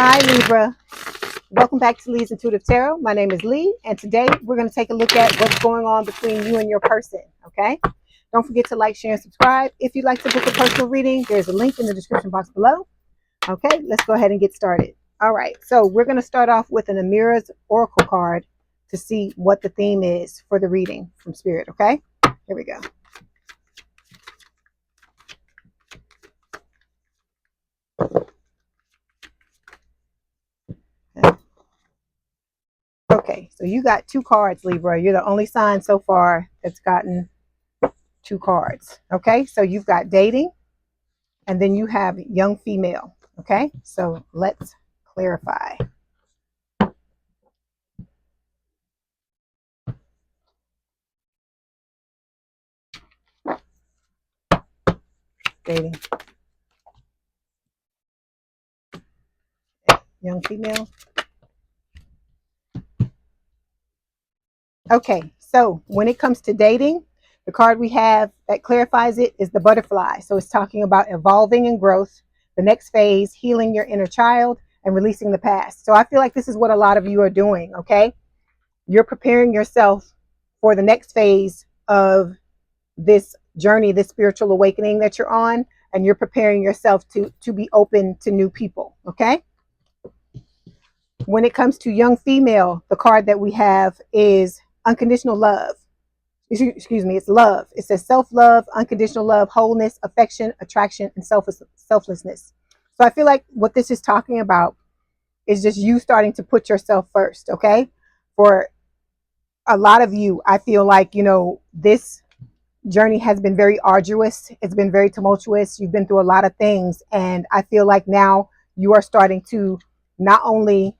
Hi Libra, welcome back to Leigh's Intuitive Tarot. My name is Leigh, and today we're going to take a look at what's going on between you and your person, okay? Don't forget to like, share, and subscribe. If you'd like to book a personal reading, there's a link in the description box below. Okay, let's go ahead and get started. All right, so we're going to start off with an Amira's Oracle card to see what the theme is for the reading from Spirit, okay? Here we go. Okay, so you got two cards, Libra. You're the only sign so far that's gotten two cards. Okay, so you've got dating, and then you have young female. Okay, so let's clarify. Dating, young female. Okay, so when it comes to dating, the card we have that clarifies it is the butterfly. So it's talking about evolving and growth, the next phase, healing your inner child, and releasing the past. So I feel like this is what a lot of you are doing, okay? You're preparing yourself for the next phase of this journey, this spiritual awakening that you're on, and you're preparing yourself to be open to new people, okay? When it comes to young female, the card that we have is unconditional love. Excuse me, it's love. It says self-love, unconditional love, wholeness, affection, attraction, and selflessness. So I feel like what this is talking about is just you starting to put yourself first, okay? For a lot of you, I feel like, you know, this journey has been very arduous. It's been very tumultuous. You've been through a lot of things. And I feel like now you are starting to not only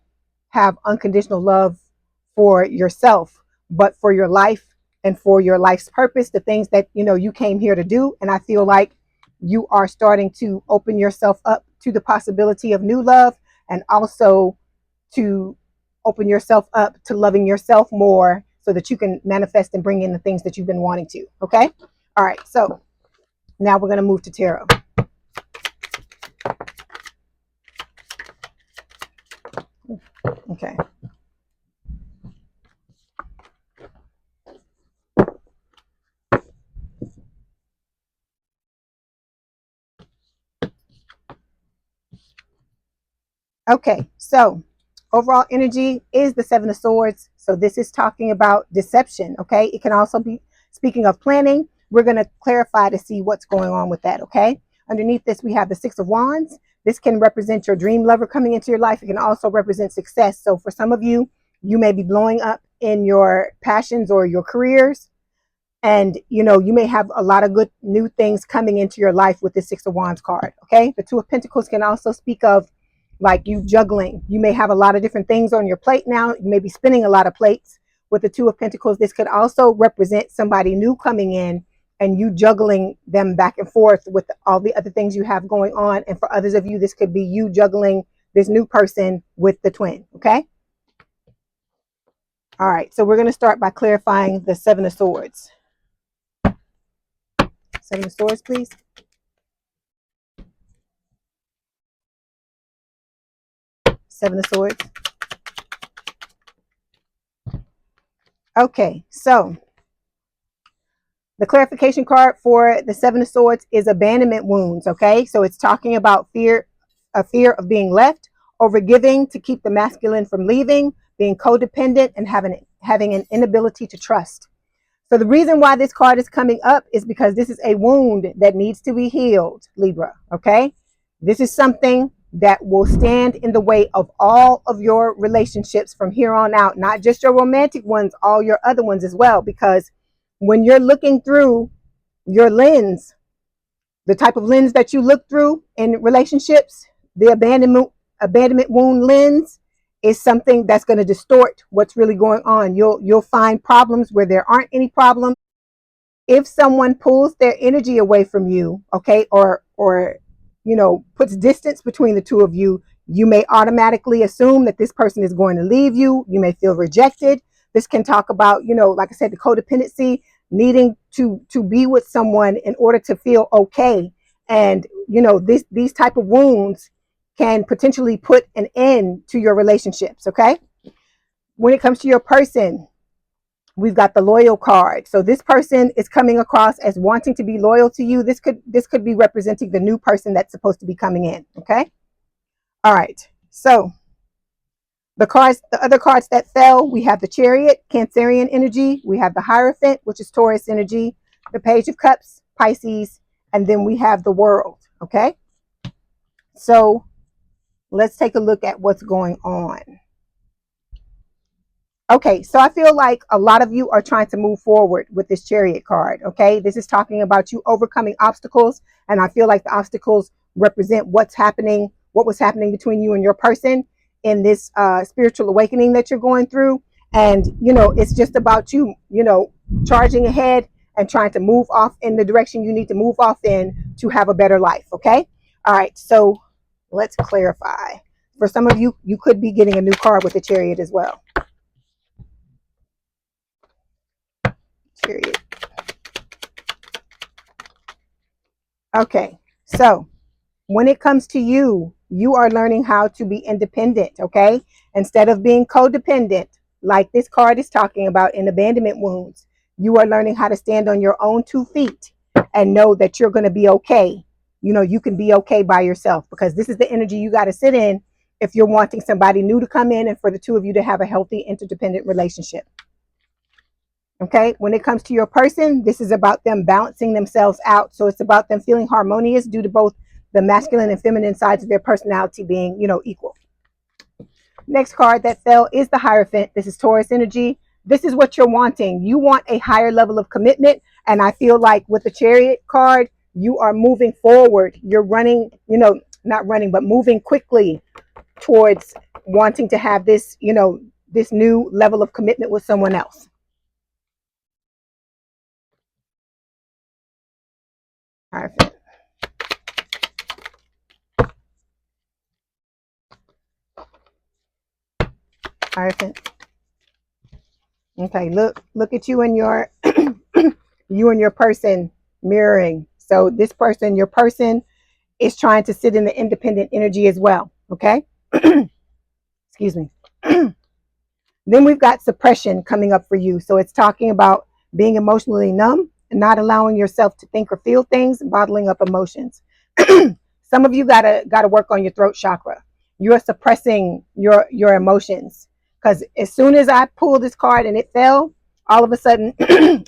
have unconditional love for yourself, but for your life and for your life's purpose, the things that, you know, you came here to do. And I feel like you are starting to open yourself up to the possibility of new love, and also to open yourself up to loving yourself more so that you can manifest and bring in the things that you've been wanting to. Okay. All right. So now we're going to move to tarot. Okay. Okay, so overall energy is the Seven of Swords. So this is talking about deception, okay? It can also be, speaking of planning, we're going to clarify to see what's going on with that, okay? Underneath this, we have the Six of Wands. This can represent your dream lover coming into your life. It can also represent success. So for some of you, you may be blowing up in your passions or your careers. And, you know, you may have a lot of good new things coming into your life with the Six of Wands card, okay? The Two of Pentacles can also speak of like you juggling. You may have a lot of different things on your plate now. You may be spinning a lot of plates with the Two of Pentacles. This could also represent somebody new coming in and you juggling them back and forth with all the other things you have going on. And for others of you, this could be you juggling this new person with the twin, okay? All right, so we're going to start by clarifying the Seven of Swords. Seven of Swords, please. Seven of Swords. Okay, so the clarification card for the Seven of Swords is abandonment wounds, okay? So it's talking about fear, a fear of being left, overgiving to keep the masculine from leaving, being codependent, and having an inability to trust. So the reason why this card is coming up is because this is a wound that needs to be healed, Libra, okay? This is something that will stand in the way of all of your relationships from here on out, not just your romantic ones, all your other ones as well, because when you're looking through your lens, the type of lens that you look through in relationships, the abandonment wound lens is something that's going to distort what's really going on. You'll find problems where there aren't any problems. If someone pulls their energy away from you, okay, or you know, puts distance between the two of you, you may automatically assume that this person is going to leave you. You may feel rejected. This can talk about, you know, like I said, the codependency, needing to be with someone in order to feel okay. And, you know, these type of wounds can potentially put an end to your relationships, okay? When it comes to your person, we've got the loyal card. So this person is coming across as wanting to be loyal to you. This could be representing the new person that's supposed to be coming in, okay? All right. So the other cards that fell, we have the Chariot, Cancerian energy. We have the Hierophant, which is Taurus energy. The Page of Cups, Pisces. And then we have the World, okay? So let's take a look at what's going on. Okay, so I feel like a lot of you are trying to move forward with this Chariot card, okay? This is talking about you overcoming obstacles, and I feel like the obstacles represent what was happening between you and your person in this spiritual awakening that you're going through. And, it's just about you, charging ahead and trying to move off in the direction you need to move off in to have a better life, okay? All right, so let's clarify. For some of you, you could be getting a new card with the Chariot as well. Period. Okay, so when it comes to you, you are learning how to be independent, okay? Instead of being codependent, like this card is talking about in abandonment wounds, you are learning how to stand on your own 2 feet and know that you're going to be okay. You can be okay by yourself, because this is the energy you got to sit in if you're wanting somebody new to come in and for the two of you to have a healthy interdependent relationship. Okay, when it comes to your person, this is about them balancing themselves out. So it's about them feeling harmonious due to both the masculine and feminine sides of their personality being, equal. Next card that fell is the Hierophant. This is Taurus energy. This is what you're wanting. You want a higher level of commitment. And I feel like with the Chariot card, you are moving forward. You're running, not running, but moving quickly towards wanting to have this, this new level of commitment with someone else. Hierophant. Hierophant. Okay, look at you and your you and your person mirroring. So this person, your person, is trying to sit in the independent energy as well. Okay. Excuse me. Then we've got suppression coming up for you. So it's talking about being emotionally numb and not allowing yourself to think or feel things, and bottling up emotions. Some of you gotta work on your throat chakra. You're suppressing your emotions, because as soon as I pulled this card and it fell, all of a sudden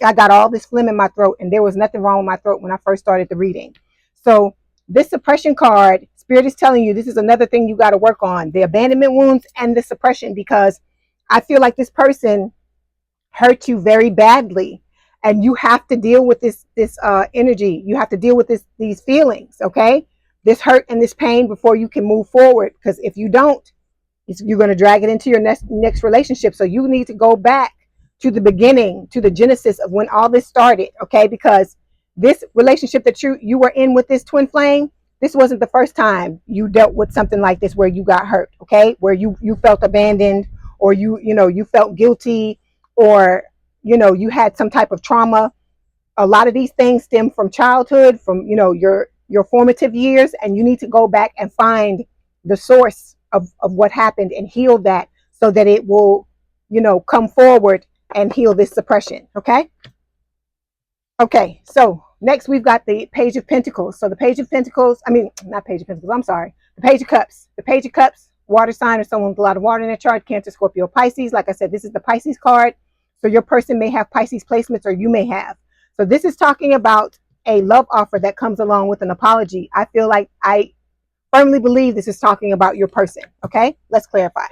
I got all this phlegm in my throat, and there was nothing wrong with my throat when I first started the reading. So this suppression card, Spirit is telling you this is another thing you got to work on: the abandonment wounds and the suppression, because I feel like this person hurt you very badly, and you have to deal with this energy. You have to deal with these feelings, okay? This hurt and this pain before you can move forward, because if you don't, you're going to drag it into your next relationship. So you need to go back to the beginning, to the genesis of when all this started, okay? Because this relationship that you were in with this twin flame, this wasn't the first time you dealt with something like this where you got hurt, okay? Where you felt abandoned, or you felt guilty, or you had some type of trauma. A lot of these things stem from childhood, from your formative years, and you need to go back and find the source of what happened and heal that, so that it will come forward and heal this suppression. Okay, so next we've got the Page of Pentacles. So the Page of Pentacles, not Page of Pentacles, I'm sorry, the Page of Cups. The Page of Cups, water sign or someone with a lot of water in their chart: Cancer, Scorpio, Pisces. Like I said, this is the Pisces card. So your person may have Pisces placements, or you may have. So this is talking about a love offer that comes along with an apology. I feel like I firmly believe this is talking about your person. Okay, let's clarify.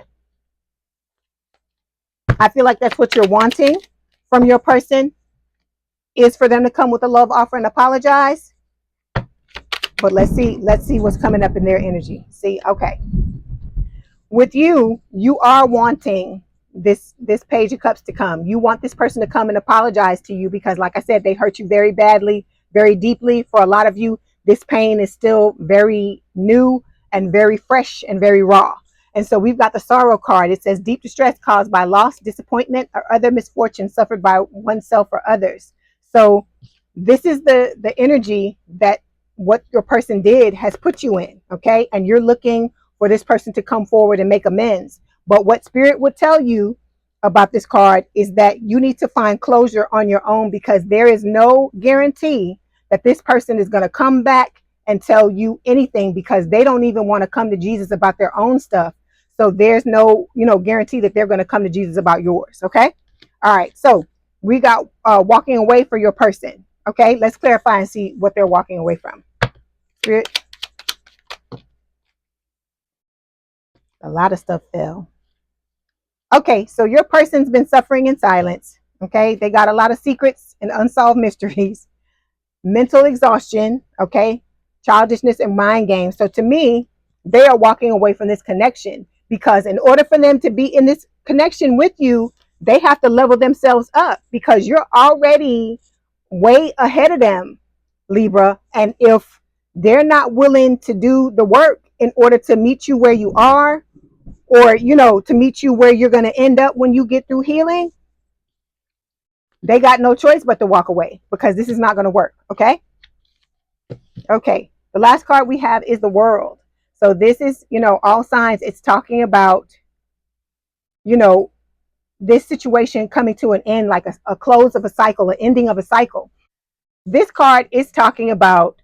I feel like that's what you're wanting from your person, is for them to come with a love offer and apologize. But let's see what's coming up in their energy. See, okay. With you, you are wanting this Page of Cups to come. You want this person to come and apologize to you, because like I said, they hurt you very badly, very deeply. For a lot of you, this pain is still very new and very fresh and very raw. And so we've got the Sorrow card. It says deep distress caused by loss, disappointment, or other misfortune suffered by oneself or others. So this is the energy that what your person did has put you in, okay? And you're looking for this person to come forward and make amends. But what Spirit would tell you about this card is that you need to find closure on your own, because there is no guarantee that this person is going to come back and tell you anything, because they don't even want to come to Jesus about their own stuff. So there's no, guarantee that they're going to come to Jesus about yours. Okay. All right. So we got walking away for your person. Okay. Let's clarify and see what they're walking away from. Spirit. A lot of stuff fell. Okay. So your person's been suffering in silence. Okay. They got a lot of secrets and unsolved mysteries, mental exhaustion. Okay. Childishness and mind games. So to me, they are walking away from this connection, because in order for them to be in this connection with you, they have to level themselves up, because you're already way ahead of them, Libra. And if they're not willing to do the work in order to meet you where you are, or, to meet you where you're going to end up when you get through healing, they got no choice but to walk away, because this is not going to work. Okay. Okay. The last card we have is the World. So this is, all signs. It's talking about, this situation coming to an end, like a close of a cycle, an ending of a cycle. This card is talking about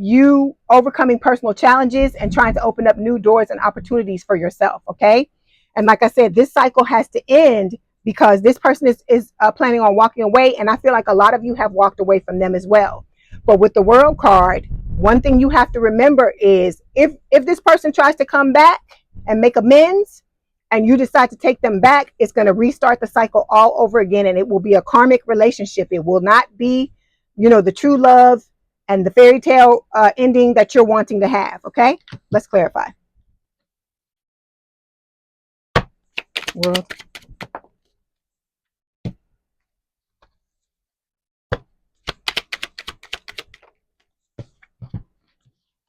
you overcoming personal challenges and trying to open up new doors and opportunities for yourself. Okay. And like I said, this cycle has to end, because this person is planning on walking away. And I feel like a lot of you have walked away from them as well. But with the World card, one thing you have to remember is if this person tries to come back and make amends, and you decide to take them back, it's going to restart the cycle all over again. And it will be a karmic relationship. It will not be, the true love and the fairy tale ending that you're wanting to have. Okay, let's clarify. World.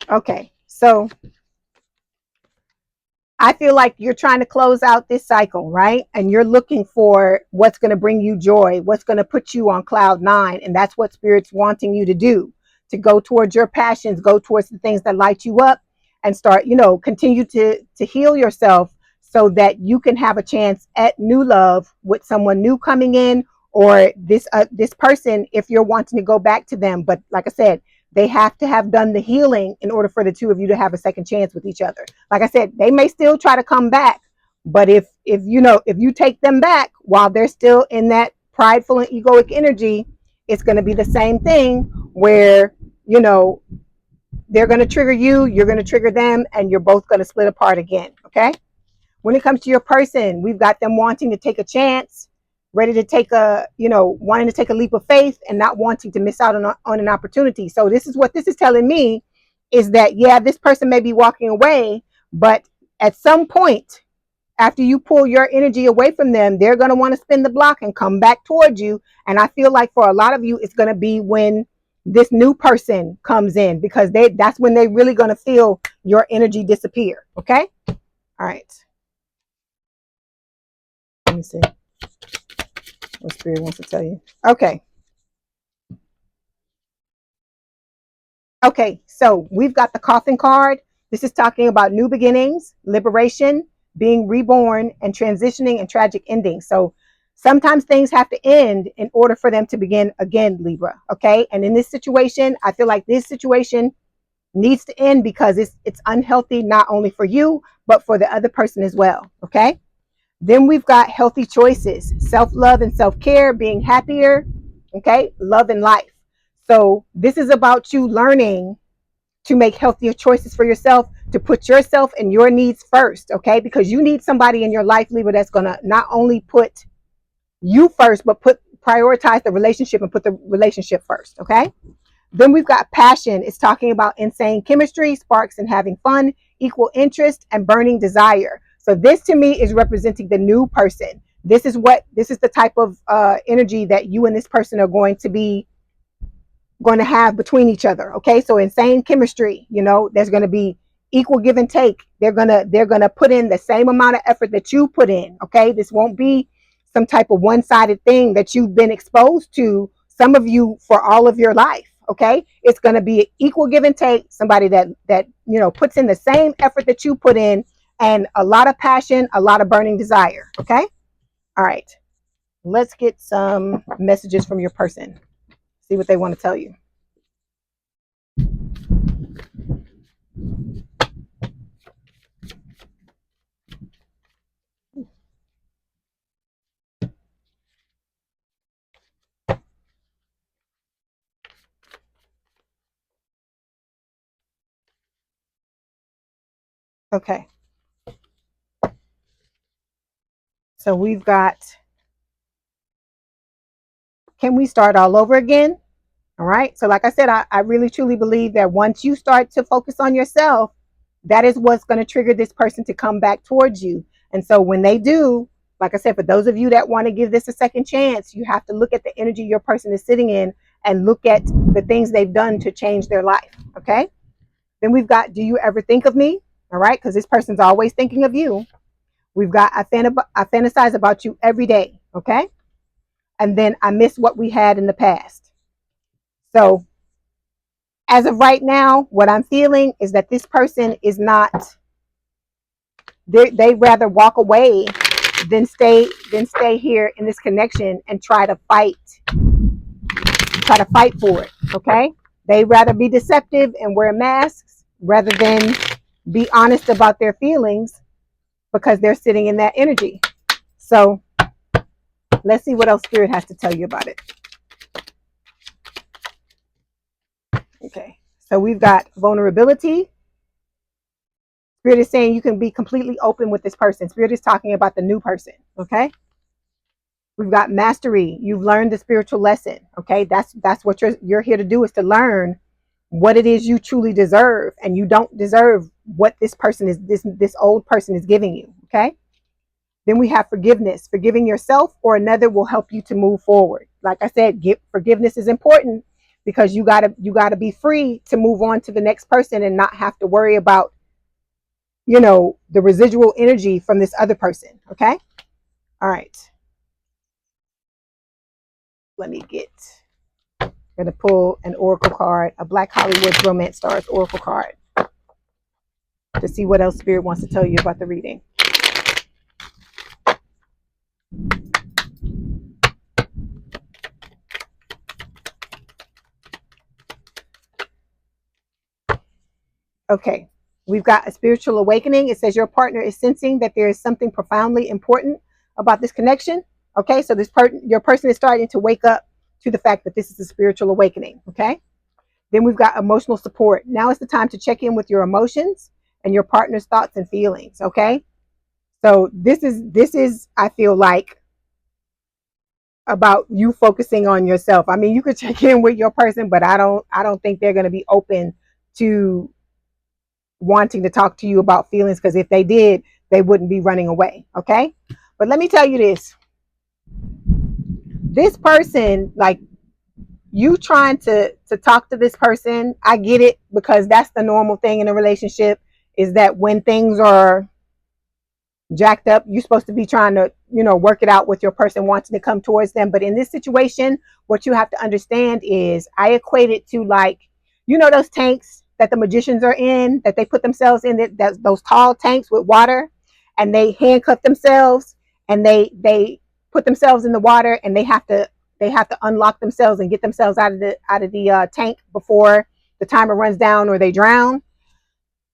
Okay, so I feel like you're trying to close out this cycle, right? And you're looking for what's going to bring you joy, what's going to put you on cloud nine. And that's what Spirit's wanting you to do, to go towards your passions, go towards the things that light you up, and start, continue to heal yourself, so that you can have a chance at new love with someone new coming in, or this person, if you're wanting to go back to them. But like I said, they have to have done the healing in order for the two of you to have a second chance with each other. Like I said, they may still try to come back, but if you take them back while they're still in that prideful and egoic energy, it's going to be the same thing where, they're going to trigger you, you're going to trigger them, and you're both going to split apart again. Okay. When it comes to your person, we've got them wanting to take a chance, ready to take wanting to take a leap of faith, and not wanting to miss out on an opportunity. So this is what this is telling me, is that, yeah, this person may be walking away, but at some point after you pull your energy away from them, they're going to want to spin the block and come back towards you. And I feel like for a lot of you, it's going to be when this new person comes in, because that's when they're really going to feel your energy disappear. Okay. All right. Let me see what Spirit wants to tell you. Okay. Okay, so we've got the Coffin card. This is talking about new beginnings, liberation, being reborn, and transitioning and tragic endings. So sometimes things have to end in order for them to begin again, Libra. Okay. And in this situation, I feel like this situation needs to end, because it's unhealthy, not only for you, but for the other person as well. Okay. Then we've got healthy choices, self-love and self-care, being happier, okay, love and life. So this is about you learning to make healthier choices for yourself, to put yourself and your needs first, okay? Because you need somebody in your life, Libra, that's going to not only put you first, but prioritize the relationship and put the relationship first, okay? Then we've got passion. It's talking about insane chemistry, sparks and having fun, equal interest, and burning desire. So this to me is representing the new person. This is the type of energy that you and this person are going to have between each other. Okay. So insane chemistry, there's going to be equal give and take. They're going to put in the same amount of effort that you put in. Okay. This won't be some type of one-sided thing that you've been exposed to, some of you, for all of your life. Okay, it's going to be an equal give and take. Somebody that puts in the same effort that you put in, and a lot of passion, a lot of burning desire. Okay, all right. Let's get some messages from your person. See what they want to tell you. Okay. So we've got, can we start all over again? All right. So like I said, I really truly believe that once you start to focus on yourself, that is what's going to trigger this person to come back towards you. And so when they do, like I said, for those of you that want to give this a second chance, you have to look at the energy your person is sitting in and look at the things they've done to change their life. Okay. Then we've got, do you ever think of me? All right. Because this person's always thinking of you. We've got, I fantasize about you every day. Okay. And then I miss what we had in the past. So as of right now, what I'm feeling is that this person is not, they rather walk away than stay here in this connection and try to fight for it. Okay. They rather be deceptive and wear masks rather than be honest about their feelings, because they're sitting in that energy. So let's see what else Spirit has to tell you about it. Okay. So we've got vulnerability. Spirit is saying you can be completely open with this person. Spirit is talking about the new person. Okay. We've got mastery. You've learned the spiritual lesson. Okay. That's what you're here to do, is to learn what it is you truly deserve, and you don't deserve what this person is, this old person is giving you. Okay. Then we have forgiveness. Forgiving yourself or another will help you to move forward. Like I said, forgiveness is important, because you gotta be free to move on to the next person and not have to worry about the residual energy from this other person. Okay. All right. Let me gonna pull an oracle card, a Black Hollywood Romance Stars oracle card, to see what else Spirit wants to tell you about the reading. Okay. We've got a spiritual awakening. It says your partner is sensing that there is something profoundly important about this connection. Okay. So your person is starting to wake up to the fact that this is a spiritual awakening. Okay. Then we've got emotional support. Now is the time to check in with your emotions and your partner's thoughts and feelings. Okay. So this is, I feel like, about you focusing on yourself. I mean, you could check in with your person, but I don't think they're going to be open to wanting to talk to you about feelings, because if they did, they wouldn't be running away. Okay. But let me tell you this person, like, you trying to talk to this person, I get it, because that's the normal thing in a relationship, is that when things are jacked up, you're supposed to be trying to work it out with your person wanting to come towards them. But in this situation, what you have to understand is, I equate it to, like, those tanks that the magicians are in, that they put themselves in, that those tall tanks with water, and they handcuff themselves, and they put themselves in the water, and they have to unlock themselves and get themselves out of the tank before the timer runs down or they drown.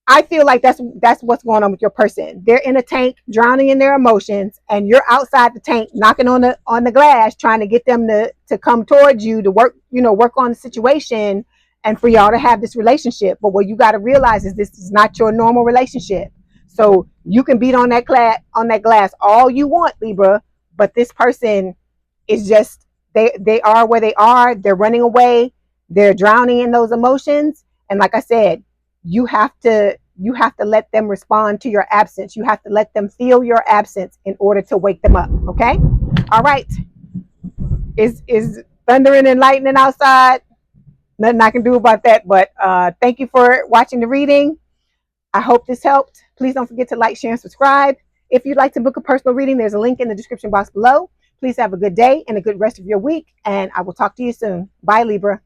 I feel like that's what's going on with your person. They're in a tank, drowning in their emotions, and you're outside the tank, knocking on the glass, trying to get them to come towards you to work on the situation, and for y'all to have this relationship. But what you got to realize is, this is not your normal relationship. So you can beat on that glass all you want, Libra, but this person is just, they are where they are. They're running away. They're drowning in those emotions, and like I said, you have to let them respond to your absence. You have to let them feel your absence in order to wake them up. Okay. All right. Is thundering and lightning outside? Nothing I can do about that. But thank you for watching the reading. I hope this helped. Please don't forget to like, share, and subscribe. If you'd like to book a personal reading, there's a link in the description box below. Please have a good day and a good rest of your week, and I will talk to you soon. Bye, Libra.